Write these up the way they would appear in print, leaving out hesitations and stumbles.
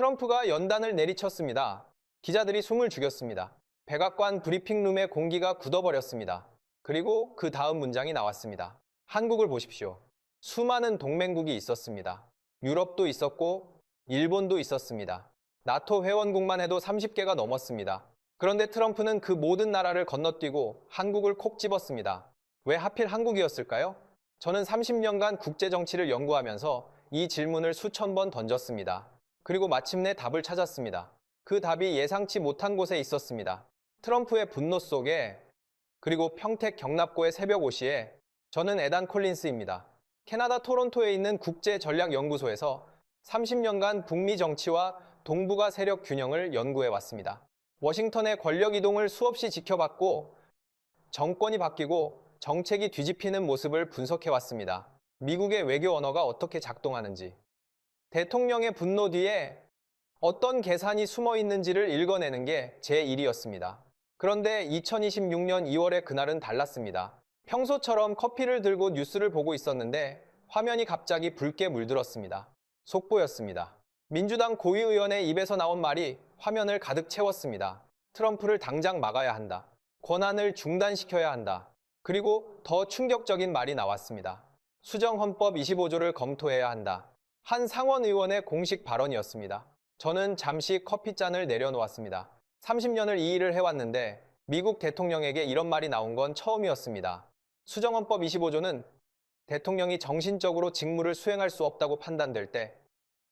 트럼프가 연단을 내리쳤습니다. 기자들이 숨을 죽였습니다. 백악관 브리핑룸의 공기가 굳어버렸습니다. 그리고 그 다음 문장이 나왔습니다. 한국을 보십시오. 수많은 동맹국이 있었습니다. 유럽도 있었고 일본도 있었습니다. 나토 회원국만 해도 30개가 넘었습니다. 그런데 트럼프는 그 모든 나라를 건너뛰고 한국을 콕 집었습니다. 왜 하필 한국이었을까요? 저는 30년간 국제정치를 연구하면서 이 질문을 수천 번 던졌습니다. 그리고 마침내 답을 찾았습니다. 그 답이 예상치 못한 곳에 있었습니다. 트럼프의 분노 속에, 그리고 평택 경납고의 새벽 5시에 저는 에단 콜린스입니다. 캐나다 토론토에 있는 국제전략연구소에서 30년간 북미 정치와 동북아 세력 균형을 연구해 왔습니다. 워싱턴의 권력 이동을 수없이 지켜봤고 정권이 바뀌고 정책이 뒤집히는 모습을 분석해 왔습니다. 미국의 외교 언어가 어떻게 작동하는지, 대통령의 분노 뒤에 어떤 계산이 숨어 있는지를 읽어내는 게 제 일이었습니다. 그런데 2026년 2월의 그날은 달랐습니다. 평소처럼 커피를 들고 뉴스를 보고 있었는데 화면이 갑자기 붉게 물들었습니다. 속보였습니다. 민주당 고위의원의 입에서 나온 말이 화면을 가득 채웠습니다. 트럼프를 당장 막아야 한다. 권한을 중단시켜야 한다. 그리고 더 충격적인 말이 나왔습니다. 수정헌법 25조를 검토해야 한다. 한 상원 의원의 공식 발언이었습니다. 저는 잠시 커피잔을 내려놓았습니다. 30년을 이 일을 해왔는데 미국 대통령에게 이런 말이 나온 건 처음이었습니다. 수정헌법 25조는 대통령이 정신적으로 직무를 수행할 수 없다고 판단될 때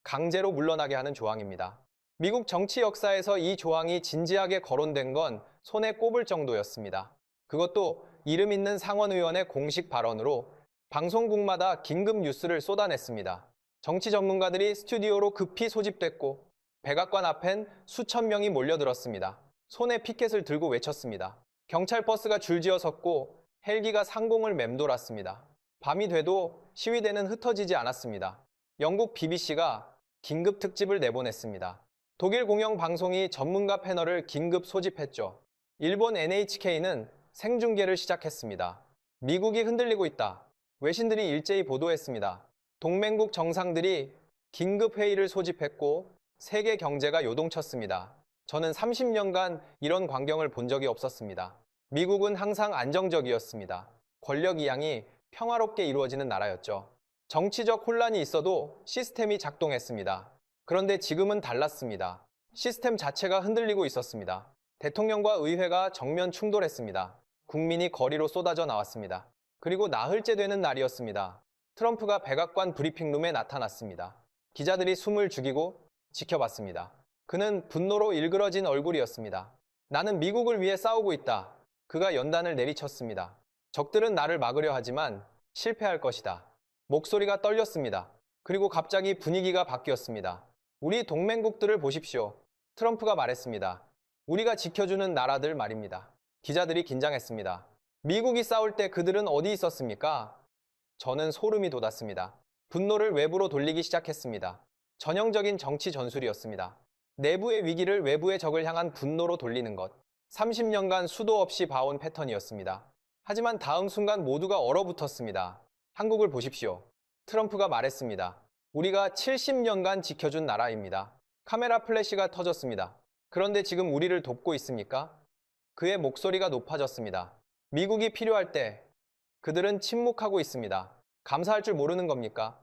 강제로 물러나게 하는 조항입니다. 미국 정치 역사에서 이 조항이 진지하게 거론된 건 손에 꼽을 정도였습니다. 그것도 이름 있는 상원 의원의 공식 발언으로 방송국마다 긴급 뉴스를 쏟아냈습니다. 정치 전문가들이 스튜디오로 급히 소집됐고 백악관 앞엔 수천 명이 몰려들었습니다. 손에 피켓을 들고 외쳤습니다. 경찰 버스가 줄지어 섰고 헬기가 상공을 맴돌았습니다. 밤이 돼도 시위대는 흩어지지 않았습니다. 영국 BBC가 긴급 특집을 내보냈습니다. 독일 공영방송이 전문가 패널을 긴급 소집했죠. 일본 NHK는 생중계를 시작했습니다. 미국이 흔들리고 있다. 외신들이 일제히 보도했습니다. 동맹국 정상들이 긴급 회의를 소집했고 세계 경제가 요동쳤습니다. 저는 30년간 이런 광경을 본 적이 없었습니다. 미국은 항상 안정적이었습니다. 권력 이양이 평화롭게 이루어지는 나라였죠. 정치적 혼란이 있어도 시스템이 작동했습니다. 그런데 지금은 달랐습니다. 시스템 자체가 흔들리고 있었습니다. 대통령과 의회가 정면 충돌했습니다. 국민이 거리로 쏟아져 나왔습니다. 그리고 나흘째 되는 날이었습니다. 트럼프가 백악관 브리핑룸에 나타났습니다. 기자들이 숨을 죽이고 지켜봤습니다. 그는 분노로 일그러진 얼굴이었습니다. 나는 미국을 위해 싸우고 있다. 그가 연단을 내리쳤습니다. 적들은 나를 막으려 하지만 실패할 것이다. 목소리가 떨렸습니다. 그리고 갑자기 분위기가 바뀌었습니다. 우리 동맹국들을 보십시오. 트럼프가 말했습니다. 우리가 지켜주는 나라들 말입니다. 기자들이 긴장했습니다. 미국이 싸울 때 그들은 어디 있었습니까? 저는 소름이 돋았습니다. 분노를 외부로 돌리기 시작했습니다. 전형적인 정치 전술이었습니다. 내부의 위기를 외부의 적을 향한 분노로 돌리는 것. 30년간 수도 없이 봐온 패턴이었습니다. 하지만 다음 순간 모두가 얼어붙었습니다. 한국을 보십시오. 트럼프가 말했습니다. 우리가 70년간 지켜준 나라입니다. 카메라 플래시가 터졌습니다. 그런데 지금 우리를 돕고 있습니까? 그의 목소리가 높아졌습니다. 미국이 필요할 때 그들은 침묵하고 있습니다. 감사할 줄 모르는 겁니까?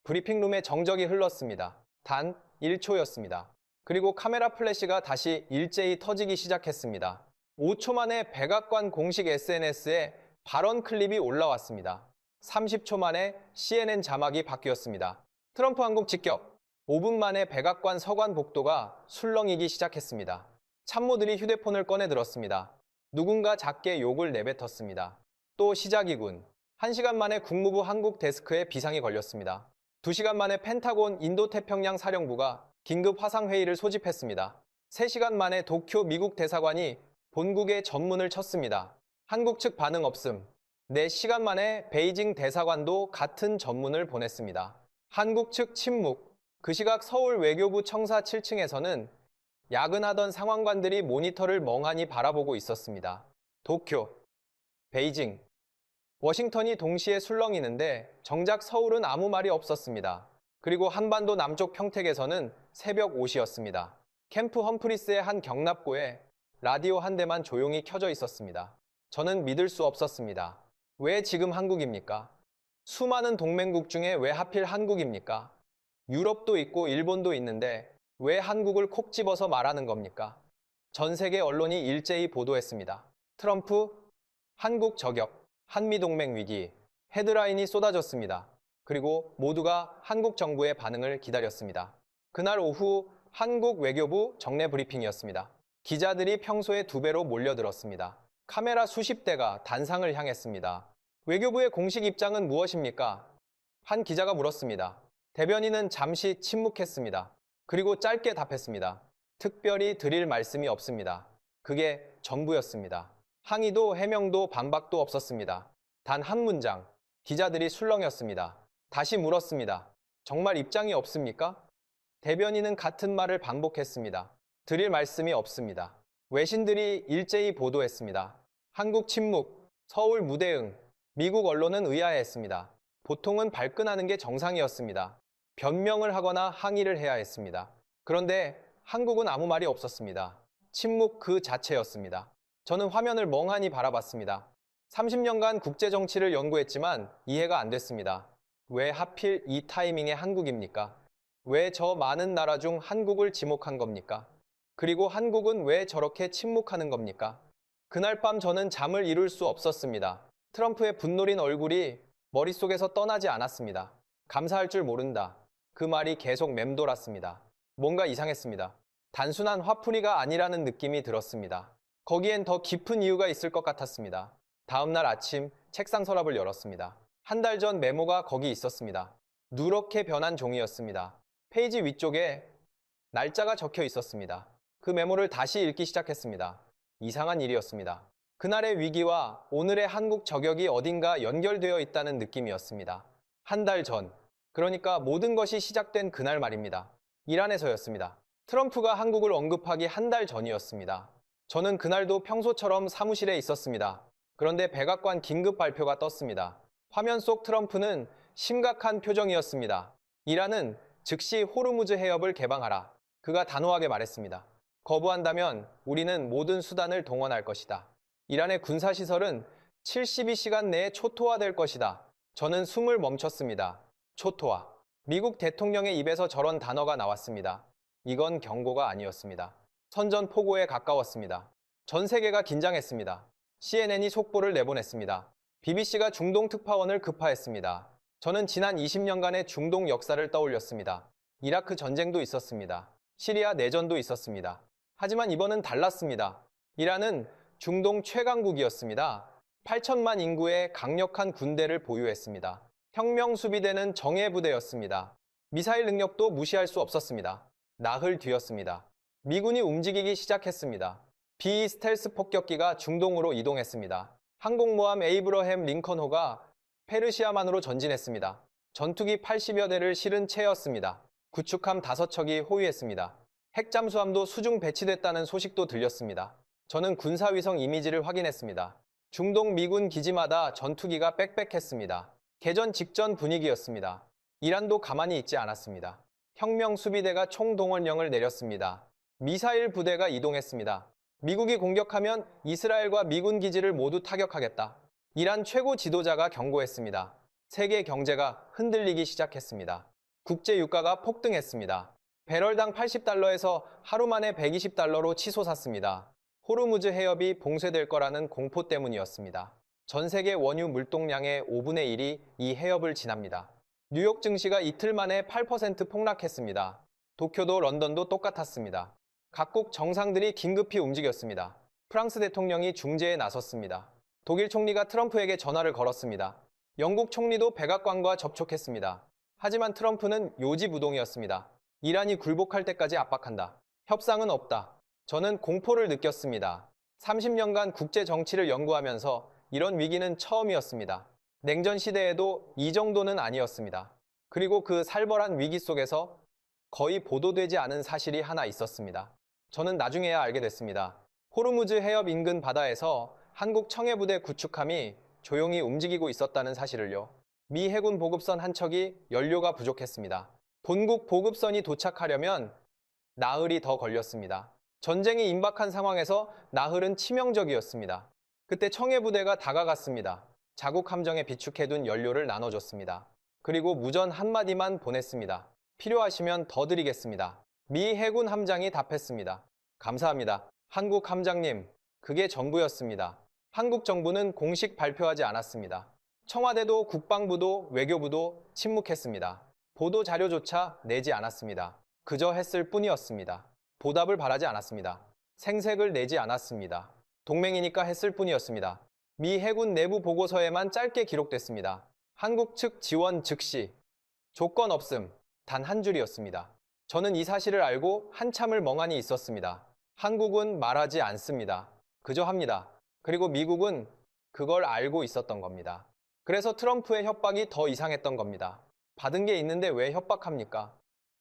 브리핑룸에 정적이 흘렀습니다. 단 1초였습니다. 그리고 카메라 플래시가 다시 일제히 터지기 시작했습니다. 5초 만에 백악관 공식 SNS에 발언 클립이 올라왔습니다. 30초 만에 CNN 자막이 바뀌었습니다. 트럼프 한국 직격. 5분 만에 백악관 서관 복도가 술렁이기 시작했습니다. 참모들이 휴대폰을 꺼내 들었습니다. 누군가 작게 욕을 내뱉었습니다. 또 시작이군. 1시간 만에 국무부 한국 데스크에 비상이 걸렸습니다. 2시간 만에 펜타곤 인도태평양 사령부가 긴급 화상회의를 소집했습니다. 3시간 만에 도쿄 미국 대사관이 본국에 전문을 쳤습니다. 한국 측 반응 없음. 4시간 만에 베이징 대사관도 같은 전문을 보냈습니다. 한국 측 침묵. 그 시각 서울 외교부 청사 7층에서는 야근하던 상황관들이 모니터를 멍하니 바라보고 있었습니다. 도쿄, 베이징, 워싱턴이 동시에 술렁이는데 정작 서울은 아무 말이 없었습니다. 그리고 한반도 남쪽 평택에서는 새벽 5시였습니다. 캠프 험프리스의 한 경납고에 라디오 한 대만 조용히 켜져 있었습니다. 저는 믿을 수 없었습니다. 왜 지금 한국입니까? 수많은 동맹국 중에 왜 하필 한국입니까? 유럽도 있고 일본도 있는데 왜 한국을 콕 집어서 말하는 겁니까? 전 세계 언론이 일제히 보도했습니다. 트럼프, 한국 저격, 한미동맹 위기, 헤드라인이 쏟아졌습니다. 그리고 모두가 한국 정부의 반응을 기다렸습니다. 그날 오후 한국 외교부 정례 브리핑이었습니다. 기자들이 평소의 2배로 몰려들었습니다. 카메라 수십 대가 단상을 향했습니다. 외교부의 공식 입장은 무엇입니까? 한 기자가 물었습니다. 대변인은 잠시 침묵했습니다. 그리고 짧게 답했습니다. 특별히 드릴 말씀이 없습니다. 그게 전부였습니다. 항의도 해명도 반박도 없었습니다. 단 한 문장, 기자들이 술렁였습니다. 다시 물었습니다. 정말 입장이 없습니까? 대변인은 같은 말을 반복했습니다. 드릴 말씀이 없습니다. 외신들이 일제히 보도했습니다. 한국 침묵, 서울 무대응, 미국 언론은 의아해했습니다. 보통은 발끈하는 게 정상이었습니다. 변명을 하거나 항의를 해야 했습니다. 그런데 한국은 아무 말이 없었습니다. 침묵 그 자체였습니다. 저는 화면을 멍하니 바라봤습니다. 30년간 국제정치를 연구했지만 이해가 안 됐습니다. 왜 하필 이 타이밍에 한국입니까? 왜 저 많은 나라 중 한국을 지목한 겁니까? 그리고 한국은 왜 저렇게 침묵하는 겁니까? 그날 밤 저는 잠을 이룰 수 없었습니다. 트럼프의 분노린 얼굴이 머릿속에서 떠나지 않았습니다. 감사할 줄 모른다. 그 말이 계속 맴돌았습니다. 뭔가 이상했습니다. 단순한 화풀이가 아니라는 느낌이 들었습니다. 거기엔 더 깊은 이유가 있을 것 같았습니다. 다음 날 아침 책상 서랍을 열었습니다. 한 달 전 메모가 거기 있었습니다. 누렇게 변한 종이였습니다. 페이지 위쪽에 날짜가 적혀 있었습니다. 그 메모를 다시 읽기 시작했습니다. 이상한 일이었습니다. 그날의 위기와 오늘의 한국 저격이 어딘가 연결되어 있다는 느낌이었습니다. 한 달 전, 그러니까 모든 것이 시작된 그날 말입니다. 이란에서였습니다. 트럼프가 한국을 언급하기 한 달 전이었습니다. 저는 그날도 평소처럼 사무실에 있었습니다. 그런데 백악관 긴급 발표가 떴습니다. 화면 속 트럼프는 심각한 표정이었습니다. 이란은 즉시 호르무즈 해협을 개방하라. 그가 단호하게 말했습니다. 거부한다면 우리는 모든 수단을 동원할 것이다. 이란의 군사시설은 72시간 내에 초토화될 것이다. 저는 숨을 멈췄습니다. 초토화. 미국 대통령의 입에서 저런 단어가 나왔습니다. 이건 경고가 아니었습니다. 선전포고에 가까웠습니다. 전 세계가 긴장했습니다. CNN이 속보를 내보냈습니다. BBC가 중동 특파원을 급파했습니다. 저는 지난 20년간의 중동 역사를 떠올렸습니다. 이라크 전쟁도 있었습니다. 시리아 내전도 있었습니다. 하지만 이번은 달랐습니다. 이란은 중동 최강국이었습니다. 8천만 인구의 강력한 군대를 보유했습니다. 혁명수비대는 정예부대였습니다. 미사일 능력도 무시할 수 없었습니다. 나흘 뒤였습니다. 미군이 움직이기 시작했습니다. B 스텔스 폭격기가 중동으로 이동했습니다. 항공모함 에이브러햄 링컨호가 페르시아만으로 전진했습니다. 전투기 80여 대를 실은 채였습니다. 구축함 5척이 호위했습니다. 핵잠수함도 수중 배치됐다는 소식도 들렸습니다. 저는 군사위성 이미지를 확인했습니다. 중동 미군 기지마다 전투기가 빽빽했습니다. 개전 직전 분위기였습니다. 이란도 가만히 있지 않았습니다. 혁명수비대가 총동원령을 내렸습니다. 미사일 부대가 이동했습니다. 미국이 공격하면 이스라엘과 미군 기지를 모두 타격하겠다. 이란 최고 지도자가 경고했습니다. 세계 경제가 흔들리기 시작했습니다. 국제 유가가 폭등했습니다. 배럴당 80달러에서 하루 만에 120달러로 치솟았습니다. 호르무즈 해협이 봉쇄될 거라는 공포 때문이었습니다. 전 세계 원유 물동량의 5분의 1이 이 해협을 지납니다. 뉴욕 증시가 이틀 만에 8% 폭락했습니다. 도쿄도 런던도 똑같았습니다. 각국 정상들이 긴급히 움직였습니다. 프랑스 대통령이 중재에 나섰습니다. 독일 총리가 트럼프에게 전화를 걸었습니다. 영국 총리도 백악관과 접촉했습니다. 하지만 트럼프는 요지부동이었습니다. 이란이 굴복할 때까지 압박한다. 협상은 없다. 저는 공포를 느꼈습니다. 30년간 국제 정치를 연구하면서 이런 위기는 처음이었습니다. 냉전 시대에도 이 정도는 아니었습니다. 그리고 그 살벌한 위기 속에서 거의 보도되지 않은 사실이 하나 있었습니다. 저는 나중에야 알게 됐습니다. 호르무즈 해협 인근 바다에서 한국 청해부대 구축함이 조용히 움직이고 있었다는 사실을요. 미 해군 보급선 한 척이 연료가 부족했습니다. 본국 보급선이 도착하려면 나흘이 더 걸렸습니다. 전쟁이 임박한 상황에서 나흘은 치명적이었습니다. 그때 청해부대가 다가갔습니다. 자국 함정에 비축해둔 연료를 나눠줬습니다. 그리고 무전 한마디만 보냈습니다. 필요하시면 더 드리겠습니다. 미 해군 함장이 답했습니다. 감사합니다. 한국 함장님, 그게 전부였습니다. 한국 정부는 공식 발표하지 않았습니다. 청와대도 국방부도 외교부도 침묵했습니다. 보도 자료조차 내지 않았습니다. 그저 했을 뿐이었습니다. 보답을 바라지 않았습니다. 생색을 내지 않았습니다. 동맹이니까 했을 뿐이었습니다. 미 해군 내부 보고서에만 짧게 기록됐습니다. 한국 측 지원 즉시, 조건 없음, 단 한 줄이었습니다. 저는 이 사실을 알고 한참을 멍하니 있었습니다. 한국은 말하지 않습니다. 그저 합니다. 그리고 미국은 그걸 알고 있었던 겁니다. 그래서 트럼프의 협박이 더 이상했던 겁니다. 받은 게 있는데 왜 협박합니까?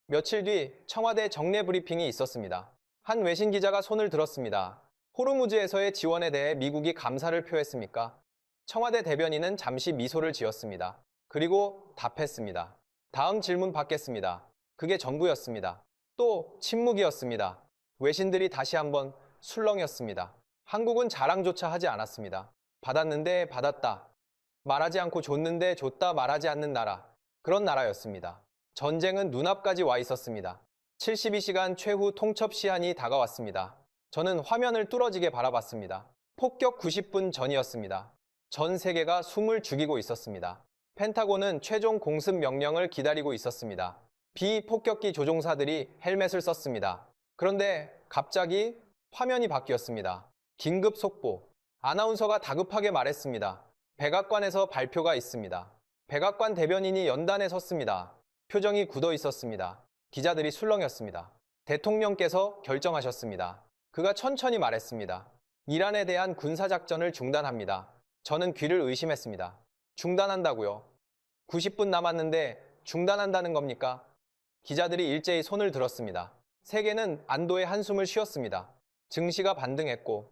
며칠 뒤 청와대 정례 브리핑이 있었습니다. 한 외신 기자가 손을 들었습니다. 호르무즈에서의 지원에 대해 미국이 감사를 표했습니까? 청와대 대변인은 잠시 미소를 지었습니다. 그리고 답했습니다. 다음 질문 받겠습니다. 그게 전부였습니다. 또 침묵이었습니다. 외신들이 다시 한번 술렁였습니다. 한국은 자랑조차 하지 않았습니다. 받았는데 받았다. 말하지 않고 줬는데 줬다 말하지 않는 나라. 그런 나라였습니다. 전쟁은 눈앞까지 와 있었습니다. 72시간 최후 통첩 시한이 다가왔습니다. 저는 화면을 뚫어지게 바라봤습니다. 폭격 90분 전이었습니다. 전 세계가 숨을 죽이고 있었습니다. 펜타곤은 최종 공습 명령을 기다리고 있었습니다. 비폭격기 조종사들이 헬멧을 썼습니다. 그런데 갑자기 화면이 바뀌었습니다. 긴급 속보. 아나운서가 다급하게 말했습니다. 백악관에서 발표가 있습니다. 백악관 대변인이 연단에 섰습니다. 표정이 굳어 있었습니다. 기자들이 술렁였습니다. 대통령께서 결정하셨습니다. 그가 천천히 말했습니다. 이란에 대한 군사작전을 중단합니다. 저는 귀를 의심했습니다. 중단한다고요? 90분 남았는데 중단한다는 겁니까? 기자들이 일제히 손을 들었습니다. 세계는 안도의 한숨을 쉬었습니다. 증시가 반등했고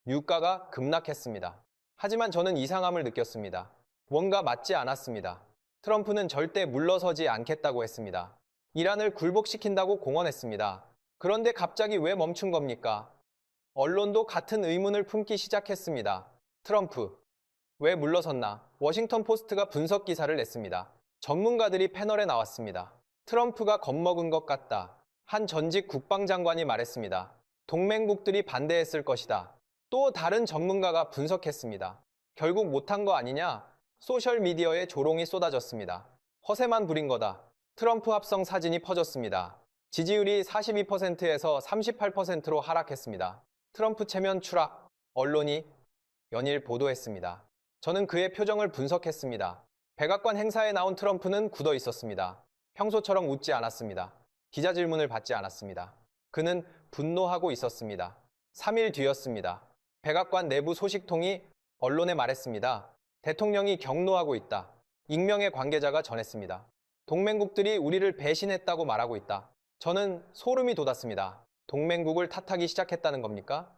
유가가 급락했습니다. 하지만 저는 이상함을 느꼈습니다. 뭔가 맞지 않았습니다. 트럼프는 절대 물러서지 않겠다고 했습니다. 이란을 굴복시킨다고 공언했습니다. 그런데 갑자기 왜 멈춘 겁니까? 언론도 같은 의문을 품기 시작했습니다. 트럼프, 왜 물러섰나? 워싱턴 포스트가 분석 기사를 냈습니다. 전문가들이 패널에 나왔습니다. 트럼프가 겁먹은 것 같다. 한 전직 국방장관이 말했습니다. 동맹국들이 반대했을 것이다. 또 다른 전문가가 분석했습니다. 결국 못한 거 아니냐? 소셜미디어에 조롱이 쏟아졌습니다. 허세만 부린 거다. 트럼프 합성 사진이 퍼졌습니다. 지지율이 42%에서 38%로 하락했습니다. 트럼프 체면 추락, 언론이 연일 보도했습니다. 저는 그의 표정을 분석했습니다. 백악관 행사에 나온 트럼프는 굳어 있었습니다. 평소처럼 웃지 않았습니다. 기자 질문을 받지 않았습니다. 그는 분노하고 있었습니다. 3일 뒤였습니다. 백악관 내부 소식통이 언론에 말했습니다. 대통령이 경로하고 있다. 익명의 관계자가 전했습니다. 동맹국들이 우리를 배신했다고 말하고 있다. 저는 소름이 돋았습니다. 동맹국을 탓하기 시작했다는 겁니까?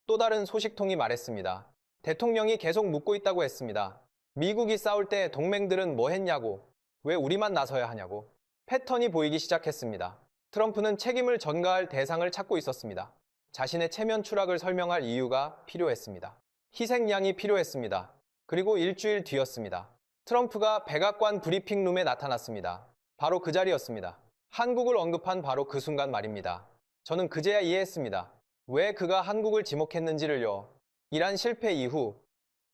또 다른 소식통이 말했습니다. 대통령이 계속 묻고 있다고 했습니다. 미국이 싸울 때 동맹들은 뭐 했냐고, 왜 우리만 나서야 하냐고. 패턴이 보이기 시작했습니다. 트럼프는 책임을 전가할 대상을 찾고 있었습니다. 자신의 체면 추락을 설명할 이유가 필요했습니다. 희생양이 필요했습니다. 그리고 일주일 뒤였습니다. 트럼프가 백악관 브리핑룸에 나타났습니다. 바로 그 자리였습니다. 한국을 언급한 바로 그 순간 말입니다. 저는 그제야 이해했습니다. 왜 그가 한국을 지목했는지를요. 이란 실패 이후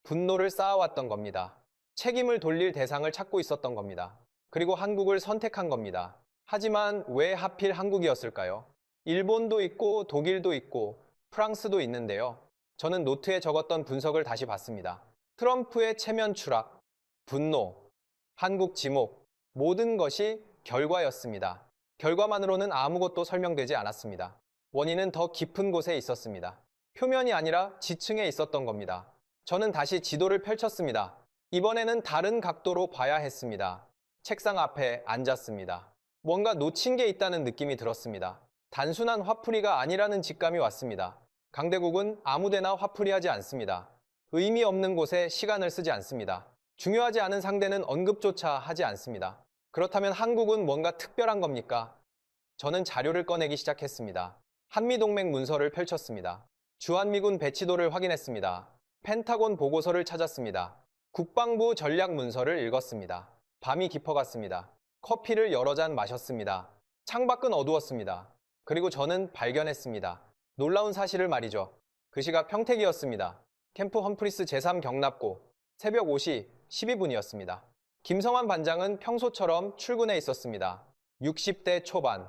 분노를 쌓아왔던 겁니다. 책임을 돌릴 대상을 찾고 있었던 겁니다. 그리고 한국을 선택한 겁니다. 하지만 왜 하필 한국이었을까요? 일본도 있고 독일도 있고 프랑스도 있는데요. 저는 노트에 적었던 분석을 다시 봤습니다. 트럼프의 체면 추락, 분노, 한국 지목, 모든 것이 결과였습니다. 결과만으로는 아무것도 설명되지 않았습니다. 원인은 더 깊은 곳에 있었습니다. 표면이 아니라 지층에 있었던 겁니다. 저는 다시 지도를 펼쳤습니다. 이번에는 다른 각도로 봐야 했습니다. 책상 앞에 앉았습니다. 뭔가 놓친 게 있다는 느낌이 들었습니다. 단순한 화풀이가 아니라는 직감이 왔습니다. 강대국은 아무데나 화풀이하지 않습니다. 의미 없는 곳에 시간을 쓰지 않습니다. 중요하지 않은 상대는 언급조차 하지 않습니다. 그렇다면 한국은 뭔가 특별한 겁니까? 저는 자료를 꺼내기 시작했습니다. 한미동맹 문서를 펼쳤습니다. 주한미군 배치도를 확인했습니다. 펜타곤 보고서를 찾았습니다. 국방부 전략 문서를 읽었습니다. 밤이 깊어갔습니다. 커피를 여러 잔 마셨습니다. 창밖은 어두웠습니다. 그리고 저는 발견했습니다. 놀라운 사실을 말이죠. 그 시각 평택이었습니다. 캠프 험프리스 제3경납고 새벽 5시 12분이었습니다. 김성환 반장은 평소처럼 출근해 있었습니다. 60대 초반,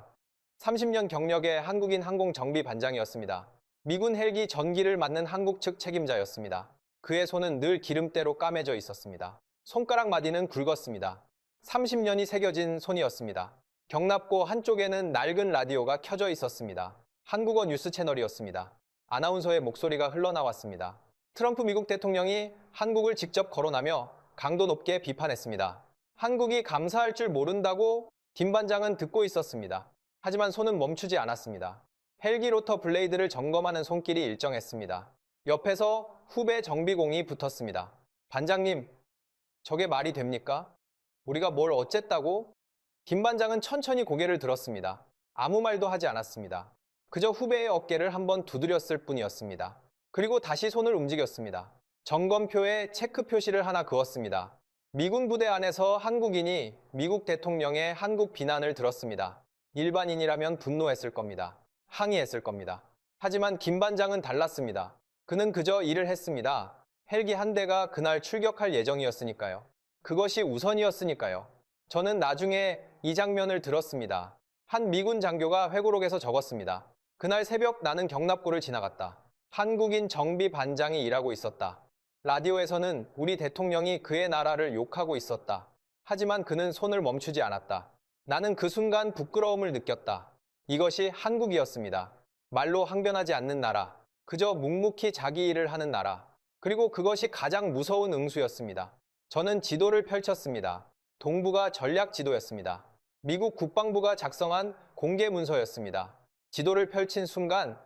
30년 경력의 한국인 항공정비 반장이었습니다. 미군 헬기 전기를 맡는 한국 측 책임자였습니다. 그의 손은 늘 기름때로 까매져 있었습니다. 손가락 마디는 굵었습니다. 30년이 새겨진 손이었습니다. 경납고 한쪽에는 낡은 라디오가 켜져 있었습니다. 한국어 뉴스 채널이었습니다. 아나운서의 목소리가 흘러나왔습니다. 트럼프 미국 대통령이 한국을 직접 거론하며 강도 높게 비판했습니다. 한국이 감사할 줄 모른다고 김 반장은 듣고 있었습니다. 하지만 손은 멈추지 않았습니다. 헬기 로터 블레이드를 점검하는 손길이 일정했습니다. 옆에서 후배 정비공이 붙었습니다. 반장님, 저게 말이 됩니까? 우리가 뭘 어쨌다고? 김 반장은 천천히 고개를 들었습니다. 아무 말도 하지 않았습니다. 그저 후배의 어깨를 한번 두드렸을 뿐이었습니다. 그리고 다시 손을 움직였습니다. 점검표에 체크 표시를 하나 그었습니다. 미군 부대 안에서 한국인이 미국 대통령의 한국 비난을 들었습니다. 일반인이라면 분노했을 겁니다. 항의했을 겁니다. 하지만 김 반장은 달랐습니다. 그는 그저 일을 했습니다. 헬기 한 대가 그날 출격할 예정이었으니까요. 그것이 우선이었으니까요. 저는 나중에 이 장면을 들었습니다. 한 미군 장교가 회고록에서 적었습니다. 그날 새벽 나는 경납고를 지나갔다. 한국인 정비 반장이 일하고 있었다. 라디오에서는 우리 대통령이 그의 나라를 욕하고 있었다. 하지만 그는 손을 멈추지 않았다. 나는 그 순간 부끄러움을 느꼈다. 이것이 한국이었습니다. 말로 항변하지 않는 나라, 그저 묵묵히 자기 일을 하는 나라, 그리고 그것이 가장 무서운 응수였습니다. 저는 지도를 펼쳤습니다. 동부가 전략 지도였습니다. 미국 국방부가 작성한 공개 문서였습니다. 지도를 펼친 순간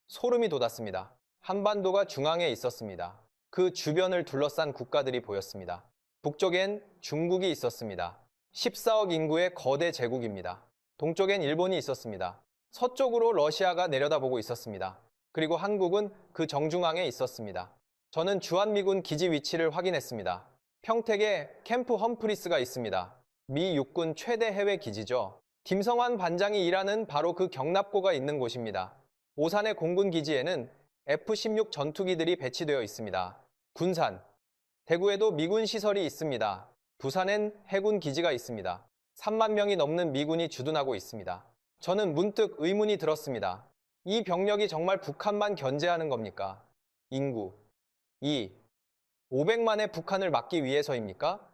소름이 돋았습니다. 한반도가 중앙에 있었습니다. 그 주변을 둘러싼 국가들이 보였습니다. 북쪽엔 중국이 있었습니다. 14억 인구의 거대 제국입니다. 동쪽엔 일본이 있었습니다. 서쪽으로 러시아가 내려다보고 있었습니다. 그리고 한국은 그 정중앙에 있었습니다. 저는 주한미군 기지 위치를 확인했습니다. 평택에 캠프 험프리스가 있습니다. 미 육군 최대 해외 기지죠. 김성환 반장이 일하는 바로 그 경납고가 있는 곳입니다. 오산의 공군 기지에는 F-16 전투기들이 배치되어 있습니다. 군산, 대구에도 미군 시설이 있습니다. 부산엔 해군 기지가 있습니다. 3만 명이 넘는 미군이 주둔하고 있습니다. 저는 문득 의문이 들었습니다. 이 병력이 정말 북한만 견제하는 겁니까? 인구 2. 500만의 북한을 막기 위해서입니까?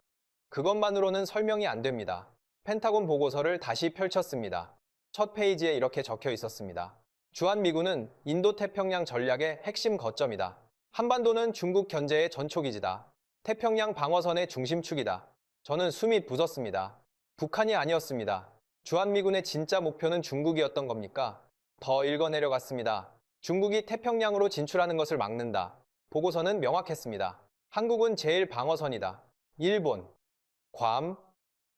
그것만으로는 설명이 안 됩니다. 펜타곤 보고서를 다시 펼쳤습니다. 첫 페이지에 이렇게 적혀 있었습니다. 주한미군은 인도태평양 전략의 핵심 거점이다. 한반도는 중국 견제의 전초기지다. 태평양 방어선의 중심축이다. 저는 숨이 부었습니다. 북한이 아니었습니다. 주한미군의 진짜 목표는 중국이었던 겁니까? 더 읽어내려갔습니다. 중국이 태평양으로 진출하는 것을 막는다. 보고서는 명확했습니다. 한국은 제일 방어선이다. 일본, 괌,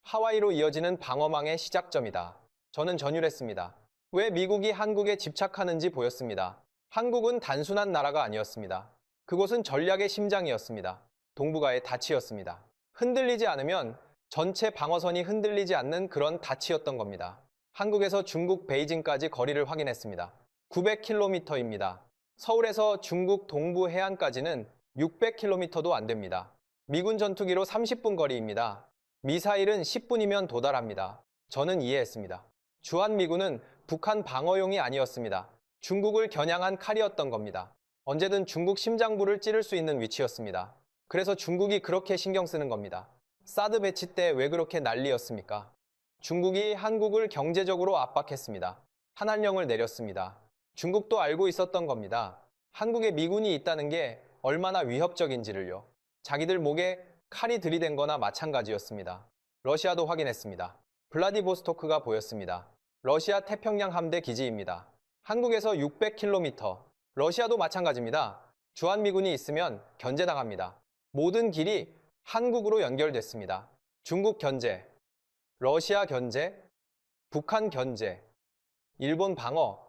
하와이로 이어지는 방어망의 시작점이다. 저는 전율했습니다. 왜 미국이 한국에 집착하는지 보였습니다. 한국은 단순한 나라가 아니었습니다. 그곳은 전략의 심장이었습니다. 동북아의 닻이었습니다. 흔들리지 않으면 전체 방어선이 흔들리지 않는 그런 닻이었던 겁니다. 한국에서 중국 베이징까지 거리를 확인했습니다. 900km입니다. 서울에서 중국 동부 해안까지는 600km도 안 됩니다. 미군 전투기로 30분 거리입니다. 미사일은 10분이면 도달합니다. 저는 이해했습니다. 주한미군은 북한 방어용이 아니었습니다. 중국을 겨냥한 칼이었던 겁니다. 언제든 중국 심장부를 찌를 수 있는 위치였습니다. 그래서 중국이 그렇게 신경 쓰는 겁니다. 사드 배치 때 왜 그렇게 난리였습니까? 중국이 한국을 경제적으로 압박했습니다. 한한령을 내렸습니다. 중국도 알고 있었던 겁니다. 한국에 미군이 있다는 게 얼마나 위협적인지를요. 자기들 목에 칼이 들이댄 거나 마찬가지였습니다. 러시아도 확인했습니다. 블라디보스토크가 보였습니다. 러시아 태평양 함대 기지입니다. 한국에서 600km, 러시아도 마찬가지입니다. 주한미군이 있으면 견제당합니다. 모든 길이 한국으로 연결됐습니다. 중국 견제, 러시아 견제, 북한 견제, 일본 방어,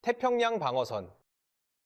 태평양 방어선,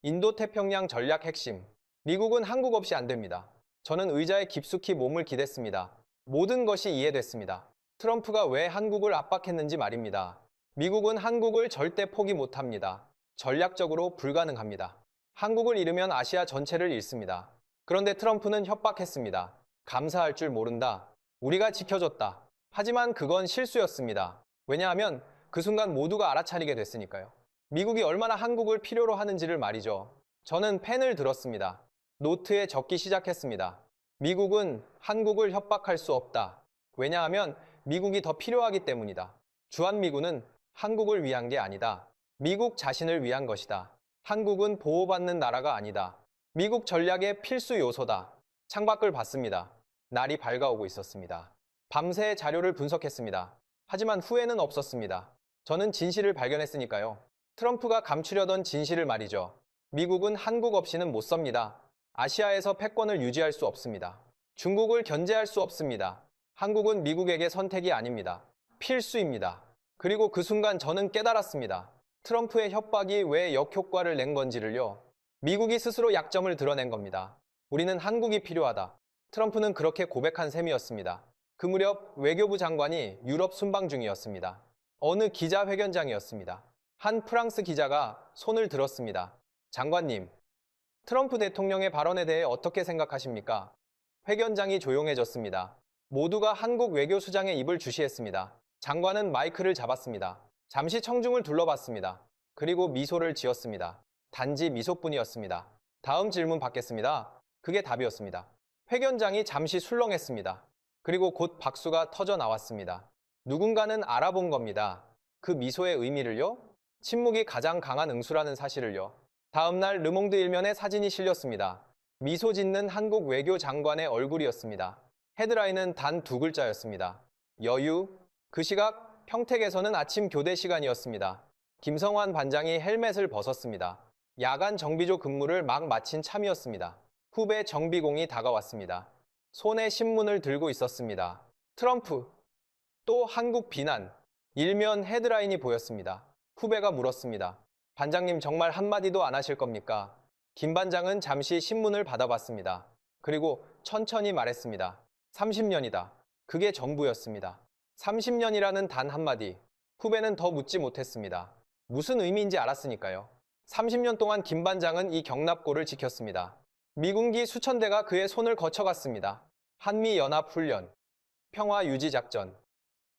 인도태평양 전략 핵심. 미국은 한국 없이 안 됩니다. 저는 의자에 깊숙이 몸을 기댔습니다. 모든 것이 이해됐습니다. 트럼프가 왜 한국을 압박했는지 말입니다. 미국은 한국을 절대 포기 못합니다. 전략적으로 불가능합니다. 한국을 잃으면 아시아 전체를 잃습니다. 그런데 트럼프는 협박했습니다. 감사할 줄 모른다. 우리가 지켜줬다. 하지만 그건 실수였습니다. 왜냐하면 그 순간 모두가 알아차리게 됐으니까요. 미국이 얼마나 한국을 필요로 하는지를 말이죠. 저는 펜을 들었습니다. 노트에 적기 시작했습니다. 미국은 한국을 협박할 수 없다. 왜냐하면 미국이 더 필요하기 때문이다. 주한미군은 한국을 위한 게 아니다. 미국 자신을 위한 것이다. 한국은 보호받는 나라가 아니다. 미국 전략의 필수 요소다. 창밖을 봤습니다. 날이 밝아오고 있었습니다. 밤새 자료를 분석했습니다. 하지만 후회는 없었습니다. 저는 진실을 발견했으니까요. 트럼프가 감추려던 진실을 말이죠. 미국은 한국 없이는 못 섭니다. 아시아에서 패권을 유지할 수 없습니다. 중국을 견제할 수 없습니다. 한국은 미국에게 선택이 아닙니다. 필수입니다. 그리고 그 순간 저는 깨달았습니다. 트럼프의 협박이 왜 역효과를 낸 건지를요. 미국이 스스로 약점을 드러낸 겁니다. 우리는 한국이 필요하다. 트럼프는 그렇게 고백한 셈이었습니다. 그 무렵 외교부 장관이 유럽 순방 중이었습니다. 어느 기자회견장이었습니다. 한 프랑스 기자가 손을 들었습니다. 장관님, 트럼프 대통령의 발언에 대해 어떻게 생각하십니까? 회견장이 조용해졌습니다. 모두가 한국 외교수장의 입을 주시했습니다. 장관은 마이크를 잡았습니다. 잠시 청중을 둘러봤습니다. 그리고 미소를 지었습니다. 단지 미소뿐이었습니다. 다음 질문 받겠습니다. 그게 답이었습니다. 회견장이 잠시 술렁했습니다. 그리고 곧 박수가 터져 나왔습니다. 누군가는 알아본 겁니다. 그 미소의 의미를요? 침묵이 가장 강한 응수라는 사실을요. 다음 날 르몽드 일면에 사진이 실렸습니다. 미소 짓는 한국 외교장관의 얼굴이었습니다. 헤드라인은 단 두 글자였습니다. 여유. 그 시각 평택에서는 아침 교대 시간이었습니다. 김성환 반장이 헬멧을 벗었습니다. 야간 정비조 근무를 막 마친 참이었습니다. 후배 정비공이 다가왔습니다. 손에 신문을 들고 있었습니다. 트럼프. 또 한국 비난. 일면 헤드라인이 보였습니다. 후배가 물었습니다. 반장님 정말 한마디도 안 하실 겁니까? 김 반장은 잠시 신문을 받아봤습니다. 그리고 천천히 말했습니다. 30년이다. 그게 전부였습니다. 30년이라는 단 한마디. 후배는 더 묻지 못했습니다. 무슨 의미인지 알았으니까요. 30년 동안 김 반장은 이 경납고를 지켰습니다. 미군기 수천 대가 그의 손을 거쳐갔습니다. 한미연합훈련, 평화유지작전,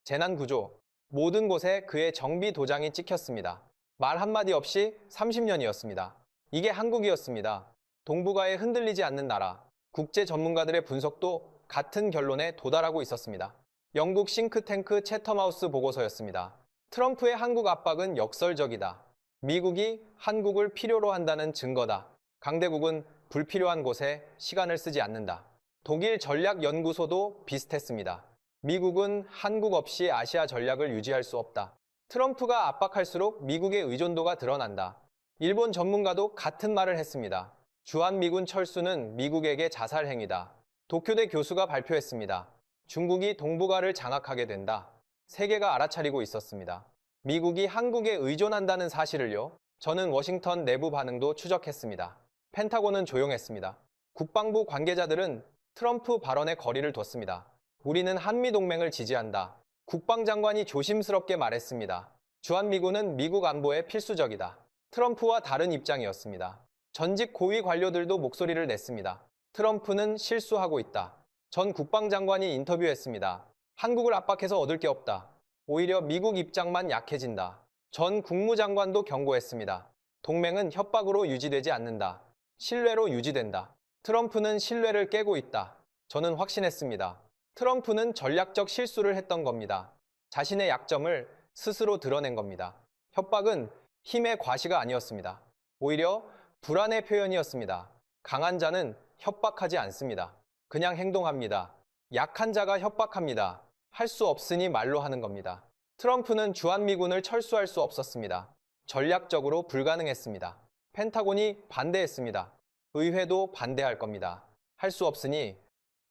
재난구조, 모든 곳에 그의 정비 도장이 찍혔습니다. 말 한마디 없이 30년이었습니다. 이게 한국이었습니다. 동북아에 흔들리지 않는 나라. 국제 전문가들의 분석도 같은 결론에 도달하고 있었습니다. 영국 싱크탱크 채텀하우스 보고서였습니다. 트럼프의 한국 압박은 역설적이다. 미국이 한국을 필요로 한다는 증거다. 강대국은 불필요한 곳에 시간을 쓰지 않는다. 독일 전략연구소도 비슷했습니다. 미국은 한국 없이 아시아 전략을 유지할 수 없다. 트럼프가 압박할수록 미국의 의존도가 드러난다. 일본 전문가도 같은 말을 했습니다. 주한미군 철수는 미국에게 자살행위다. 도쿄대 교수가 발표했습니다. 중국이 동북아를 장악하게 된다. 세계가 알아차리고 있었습니다. 미국이 한국에 의존한다는 사실을요. 저는 워싱턴 내부 반응도 추적했습니다. 펜타곤은 조용했습니다. 국방부 관계자들은 트럼프 발언에 거리를 뒀습니다. 우리는 한미동맹을 지지한다. 국방장관이 조심스럽게 말했습니다. 주한미군은 미국 안보에 필수적이다. 트럼프와 다른 입장이었습니다. 전직 고위 관료들도 목소리를 냈습니다. 트럼프는 실수하고 있다. 전 국방장관이 인터뷰했습니다. 한국을 압박해서 얻을 게 없다. 오히려 미국 입장만 약해진다. 전 국무장관도 경고했습니다. 동맹은 협박으로 유지되지 않는다. 신뢰로 유지된다. 트럼프는 신뢰를 깨고 있다. 저는 확신했습니다. 트럼프는 전략적 실수를 했던 겁니다. 자신의 약점을 스스로 드러낸 겁니다. 협박은 힘의 과시가 아니었습니다. 오히려 불안의 표현이었습니다. 강한 자는 협박하지 않습니다. 그냥 행동합니다. 약한 자가 협박합니다. 할 수 없으니 말로 하는 겁니다. 트럼프는 주한미군을 철수할 수 없었습니다. 전략적으로 불가능했습니다. 펜타곤이 반대했습니다. 의회도 반대할 겁니다. 할 수 없으니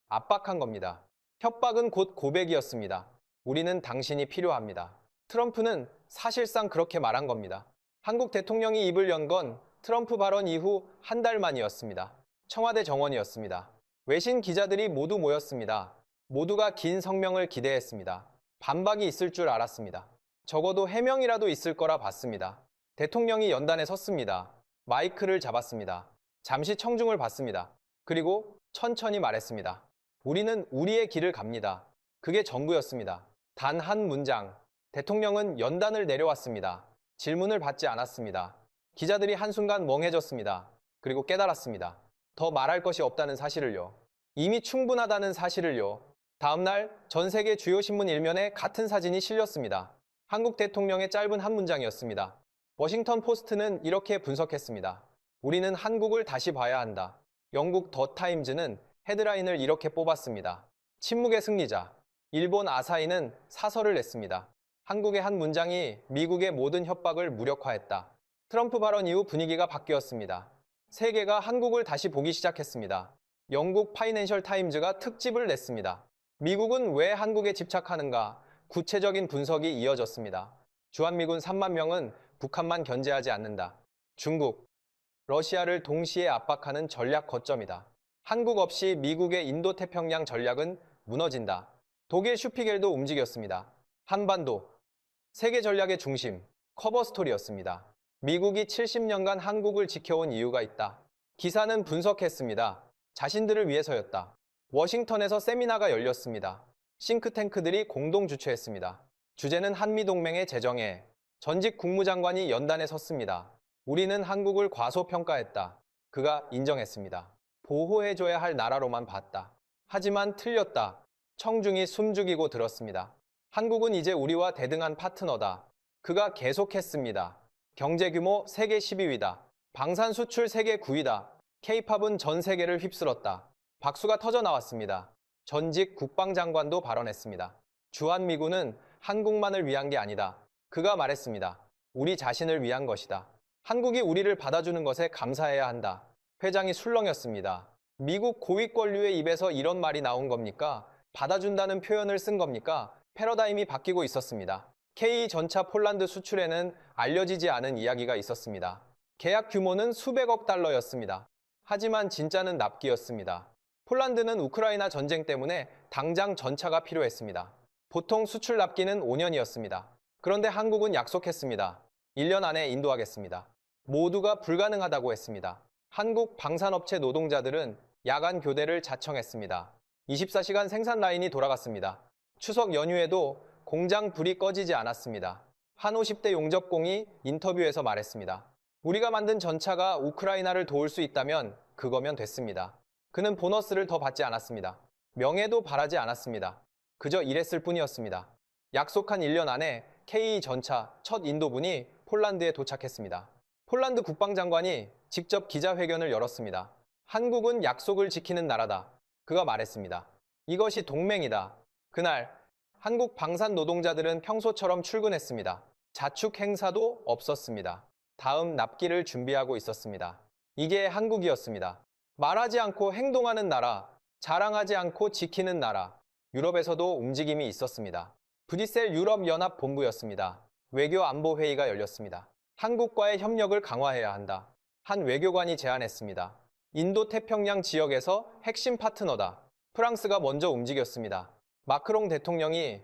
압박한 겁니다. 협박은 곧 고백이었습니다. 우리는 당신이 필요합니다. 트럼프는 사실상 그렇게 말한 겁니다. 한국 대통령이 입을 연 건 트럼프 발언 이후 한 달 만이었습니다. 청와대 정원이었습니다. 외신 기자들이 모두 모였습니다. 모두가 긴 성명을 기대했습니다. 반박이 있을 줄 알았습니다. 적어도 해명이라도 있을 거라 봤습니다. 대통령이 연단에 섰습니다. 마이크를 잡았습니다. 잠시 청중을 봤습니다. 그리고 천천히 말했습니다. 우리는 우리의 길을 갑니다. 그게 전부였습니다. 단 한 문장. 대통령은 연단을 내려왔습니다. 질문을 받지 않았습니다. 기자들이 한순간 멍해졌습니다. 그리고 깨달았습니다. 더 말할 것이 없다는 사실을요. 이미 충분하다는 사실을요. 다음날 전 세계 주요 신문 일면에 같은 사진이 실렸습니다. 한국 대통령의 짧은 한 문장이었습니다. 워싱턴 포스트는 이렇게 분석했습니다. 우리는 한국을 다시 봐야 한다. 영국 더 타임즈는 헤드라인을 이렇게 뽑았습니다. 침묵의 승리자. 일본 아사히는 사설을 냈습니다. 한국의 한 문장이 미국의 모든 협박을 무력화했다. 트럼프 발언 이후 분위기가 바뀌었습니다. 세계가 한국을 다시 보기 시작했습니다. 영국 파이낸셜 타임즈가 특집을 냈습니다. 미국은 왜 한국에 집착하는가? 구체적인 분석이 이어졌습니다. 주한미군 3만 명은 북한만 견제하지 않는다. 중국, 러시아를 동시에 압박하는 전략 거점이다. 한국 없이 미국의 인도태평양 전략은 무너진다. 독일 슈피겔도 움직였습니다. 한반도, 세계 전략의 중심, 커버 스토리였습니다. 미국이 70년간 한국을 지켜온 이유가 있다. 기사는 분석했습니다. 자신들을 위해서였다. 워싱턴에서 세미나가 열렸습니다. 싱크탱크들이 공동 주최했습니다. 주제는 한미동맹의 재정에 전직 국무장관이 연단에 섰습니다. 우리는 한국을 과소평가했다. 그가 인정했습니다. 보호해줘야 할 나라로만 봤다. 하지만 틀렸다. 청중이 숨죽이고 들었습니다. 한국은 이제 우리와 대등한 파트너다. 그가 계속했습니다. 경제 규모 세계 12위다. 방산 수출 세계 9위다. K-팝은 전 세계를 휩쓸었다. 박수가 터져 나왔습니다. 전직 국방장관도 발언했습니다. 주한미군은 한국만을 위한 게 아니다. 그가 말했습니다. 우리 자신을 위한 것이다. 한국이 우리를 받아주는 것에 감사해야 한다. 회장이 술렁였습니다. 미국 고위 권류의 입에서 이런 말이 나온 겁니까? 받아준다는 표현을 쓴 겁니까? 패러다임이 바뀌고 있었습니다. K 전차 폴란드 수출에는 알려지지 않은 이야기가 있었습니다. 계약 규모는 수백억 달러였습니다. 하지만 진짜는 납기였습니다. 폴란드는 우크라이나 전쟁 때문에 당장 전차가 필요했습니다. 보통 수출 납기는 5년이었습니다. 그런데 한국은 약속했습니다. 1년 안에 인도하겠습니다. 모두가 불가능하다고 했습니다. 한국 방산업체 노동자들은 야간 교대를 자청했습니다. 24시간 생산 라인이 돌아갔습니다. 추석 연휴에도 공장 불이 꺼지지 않았습니다. 한 50대 용접공이 인터뷰에서 말했습니다. 우리가 만든 전차가 우크라이나를 도울 수 있다면 그거면 됐습니다. 그는 보너스를 더 받지 않았습니다. 명예도 바라지 않았습니다. 그저 일했을 뿐이었습니다. 약속한 1년 안에 K 전차 첫 인도분이 폴란드에 도착했습니다. 폴란드 국방장관이 직접 기자회견을 열었습니다. 한국은 약속을 지키는 나라다. 그가 말했습니다. 이것이 동맹이다. 그날 한국 방산 노동자들은 평소처럼 출근했습니다. 자축 행사도 없었습니다. 다음 납기를 준비하고 있었습니다. 이게 한국이었습니다. 말하지 않고 행동하는 나라, 자랑하지 않고 지키는 나라. 유럽에서도 움직임이 있었습니다. 브뤼셀 유럽연합본부였습니다. 외교안보회의가 열렸습니다. 한국과의 협력을 강화해야 한다. 한 외교관이 제안했습니다. 인도태평양 지역에서 핵심 파트너다. 프랑스가 먼저 움직였습니다. 마크롱 대통령이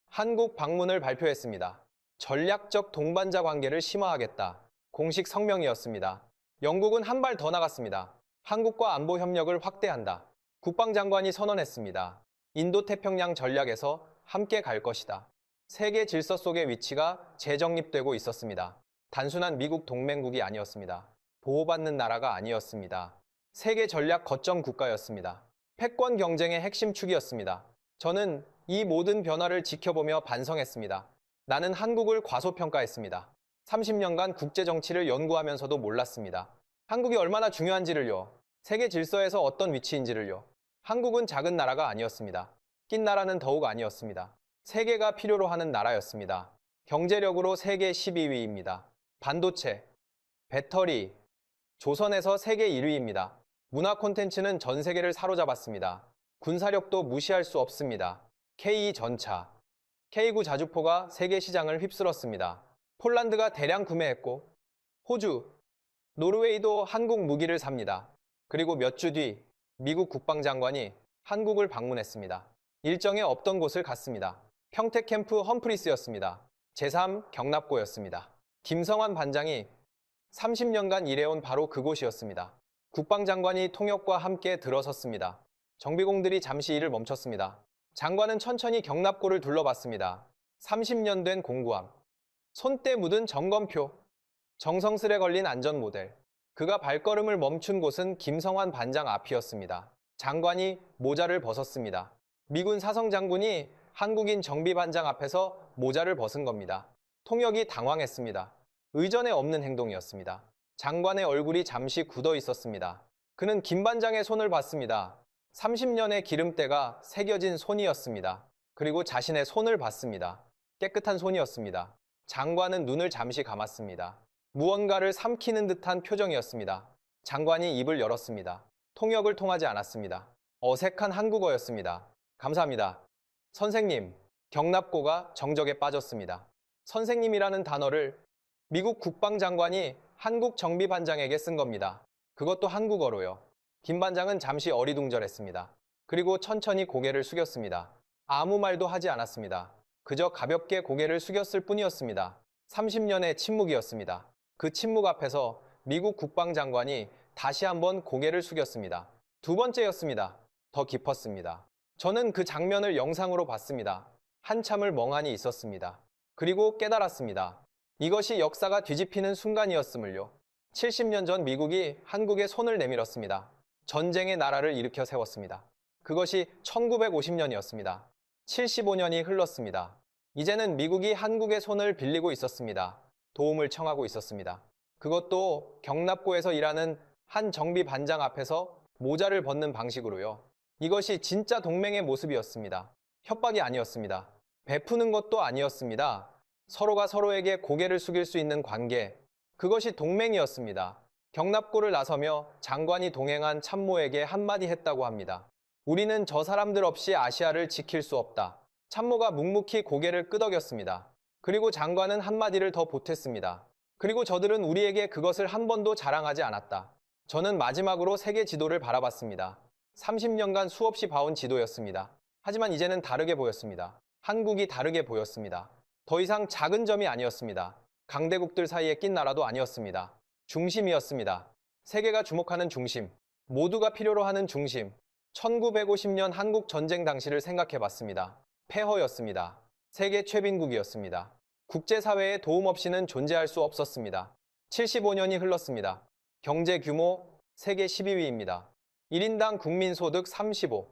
한국 방문을 발표했습니다. 전략적 동반자 관계를 심화하겠다. 공식 성명이었습니다. 영국은 한 발 더 나갔습니다. 한국과 안보 협력을 확대한다. 국방장관이 선언했습니다. 인도태평양 전략에서 함께 갈 것이다. 세계 질서 속의 위치가 재정립되고 있었습니다. 단순한 미국 동맹국이 아니었습니다. 보호받는 나라가 아니었습니다. 세계 전략 거점 국가였습니다. 패권 경쟁의 핵심 축이었습니다. 저는 이 모든 변화를 지켜보며 반성했습니다. 나는 한국을 과소평가했습니다. 30년간 국제정치를 연구하면서도 몰랐습니다. 한국이 얼마나 중요한지를요. 세계 질서에서 어떤 위치인지를요. 한국은 작은 나라가 아니었습니다. 낀 나라는 더욱 아니었습니다. 세계가 필요로 하는 나라였습니다. 경제력으로 세계 12위입니다. 반도체, 배터리, 조선에서 세계 1위입니다. 문화 콘텐츠는 전 세계를 사로잡았습니다. 군사력도 무시할 수 없습니다. K 전차, K9 자주포가 세계 시장을 휩쓸었습니다. 폴란드가 대량 구매했고 호주, 노르웨이도 한국 무기를 삽니다. 그리고 몇 주 뒤 미국 국방장관이 한국을 방문했습니다. 일정에 없던 곳을 갔습니다. 평택 캠프 험프리스였습니다. 제3 경납고였습니다. 김성환 반장이 30년간 일해온 바로 그곳이었습니다. 국방장관이 통역과 함께 들어섰습니다. 정비공들이 잠시 일을 멈췄습니다. 장관은 천천히 경납고를 둘러봤습니다. 30년 된 공구함, 손때 묻은 점검표, 정성스레 걸린 안전모델. 그가 발걸음을 멈춘 곳은 김성환 반장 앞이었습니다. 장관이 모자를 벗었습니다. 미군 사성장군이 한국인 정비반장 앞에서 모자를 벗은 겁니다. 통역이 당황했습니다. 의전에 없는 행동이었습니다. 장관의 얼굴이 잠시 굳어 있었습니다. 그는 김 반장의 손을 봤습니다. 30년의 기름때가 새겨진 손이었습니다. 그리고 자신의 손을 봤습니다. 깨끗한 손이었습니다. 장관은 눈을 잠시 감았습니다. 무언가를 삼키는 듯한 표정이었습니다. 장관이 입을 열었습니다. 통역을 통하지 않았습니다. 어색한 한국어였습니다. 감사합니다. 선생님, 경납고가 정적에 빠졌습니다. 선생님이라는 단어를 미국 국방장관이 한국 정비반장에게 쓴 겁니다. 그것도 한국어로요. 김 반장은 잠시 어리둥절했습니다. 그리고 천천히 고개를 숙였습니다. 아무 말도 하지 않았습니다. 그저 가볍게 고개를 숙였을 뿐이었습니다. 30년의 침묵이었습니다. 그 침묵 앞에서 미국 국방장관이 다시 한번 고개를 숙였습니다. 두 번째였습니다. 더 깊었습니다. 저는 그 장면을 영상으로 봤습니다. 한참을 멍하니 있었습니다. 그리고 깨달았습니다. 이것이 역사가 뒤집히는 순간이었음을요. 70년 전 미국이 한국에 손을 내밀었습니다. 전쟁의 나라를 일으켜 세웠습니다. 그것이 1950년이었습니다. 75년이 흘렀습니다. 이제는 미국이 한국의 손을 빌리고 있었습니다. 도움을 청하고 있었습니다. 그것도 경납고에서 일하는 한 정비 반장 앞에서 모자를 벗는 방식으로요. 이것이 진짜 동맹의 모습이었습니다. 협박이 아니었습니다. 베푸는 것도 아니었습니다. 서로가 서로에게 고개를 숙일 수 있는 관계, 그것이 동맹이었습니다. 경납고를 나서며 장관이 동행한 참모에게 한마디 했다고 합니다. 우리는 저 사람들 없이 아시아를 지킬 수 없다. 참모가 묵묵히 고개를 끄덕였습니다. 그리고 장관은 한마디를 더 보탰습니다. 그리고 저들은 우리에게 그것을 한 번도 자랑하지 않았다. 저는 마지막으로 세계 지도를 바라봤습니다. 30년간 수없이 봐온 지도였습니다. 하지만 이제는 다르게 보였습니다. 한국이 다르게 보였습니다. 더 이상 작은 점이 아니었습니다. 강대국들 사이에 낀 나라도 아니었습니다. 중심이었습니다. 세계가 주목하는 중심, 모두가 필요로 하는 중심. 1950년 한국 전쟁 당시를 생각해 봤습니다. 폐허였습니다. 세계 최빈국이었습니다. 국제사회의 도움 없이는 존재할 수 없었습니다. 75년이 흘렀습니다. 경제 규모 세계 12위입니다. 1인당 국민소득 35,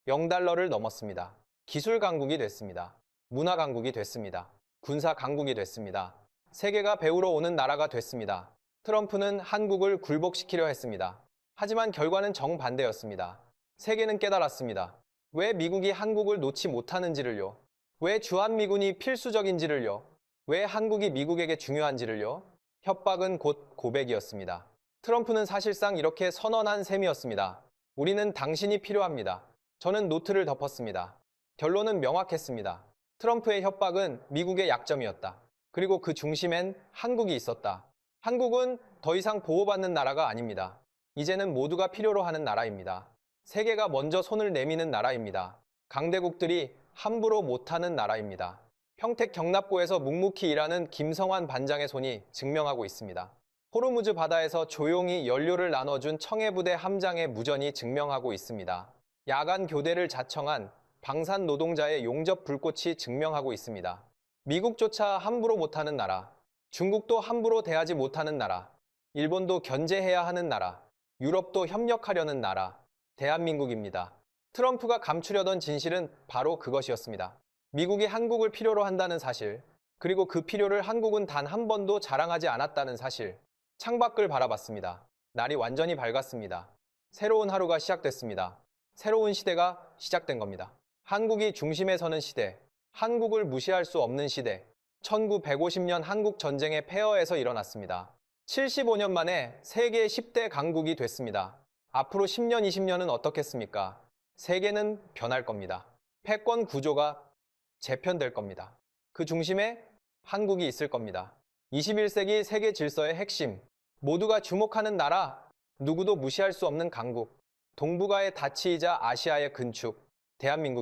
0달러를 넘었습니다. 기술 강국이 됐습니다. 문화 강국이 됐습니다. 군사 강국이 됐습니다. 세계가 배우러 오는 나라가 됐습니다. 트럼프는 한국을 굴복시키려 했습니다. 하지만 결과는 정반대였습니다. 세계는 깨달았습니다. 왜 미국이 한국을 놓지 못하는지를요. 왜 주한미군이 필수적인지를요. 왜 한국이 미국에게 중요한지를요. 협박은 곧 고백이었습니다. 트럼프는 사실상 이렇게 선언한 셈이었습니다. 우리는 당신이 필요합니다. 저는 노트를 덮었습니다. 결론은 명확했습니다. 트럼프의 협박은 미국의 약점이었다. 그리고 그 중심엔 한국이 있었다. 한국은 더 이상 보호받는 나라가 아닙니다. 이제는 모두가 필요로 하는 나라입니다. 세계가 먼저 손을 내미는 나라입니다. 강대국들이 함부로 못하는 나라입니다. 평택 경납고에서 묵묵히 일하는 김성환 반장의 손이 증명하고 있습니다. 호르무즈 바다에서 조용히 연료를 나눠준 청해부대 함장의 무전이 증명하고 있습니다. 야간 교대를 자청한 방산 노동자의 용접 불꽃이 증명하고 있습니다. 미국조차 함부로 못하는 나라, 중국도 함부로 대하지 못하는 나라, 일본도 견제해야 하는 나라, 유럽도 협력하려는 나라, 대한민국입니다. 트럼프가 감추려던 진실은 바로 그것이었습니다. 미국이 한국을 필요로 한다는 사실, 그리고 그 필요를 한국은 단 한 번도 자랑하지 않았다는 사실. 창밖을 바라봤습니다. 날이 완전히 밝았습니다. 새로운 하루가 시작됐습니다. 새로운 시대가 시작된 겁니다. 한국이 중심에 서는 시대, 한국을 무시할 수 없는 시대. 1950년 한국 전쟁의 폐허에서 일어났습니다. 75년 만에 세계 10대 강국이 됐습니다. 앞으로 10년, 20년은 어떻겠습니까? 세계는 변할 겁니다. 패권 구조가 재편될 겁니다. 그 중심에 한국이 있을 겁니다. 21세기 세계 질서의 핵심, 모두가 주목하는 나라, 누구도 무시할 수 없는 강국, 동북아의 다치이자 아시아의 근축, 대한민국입니다.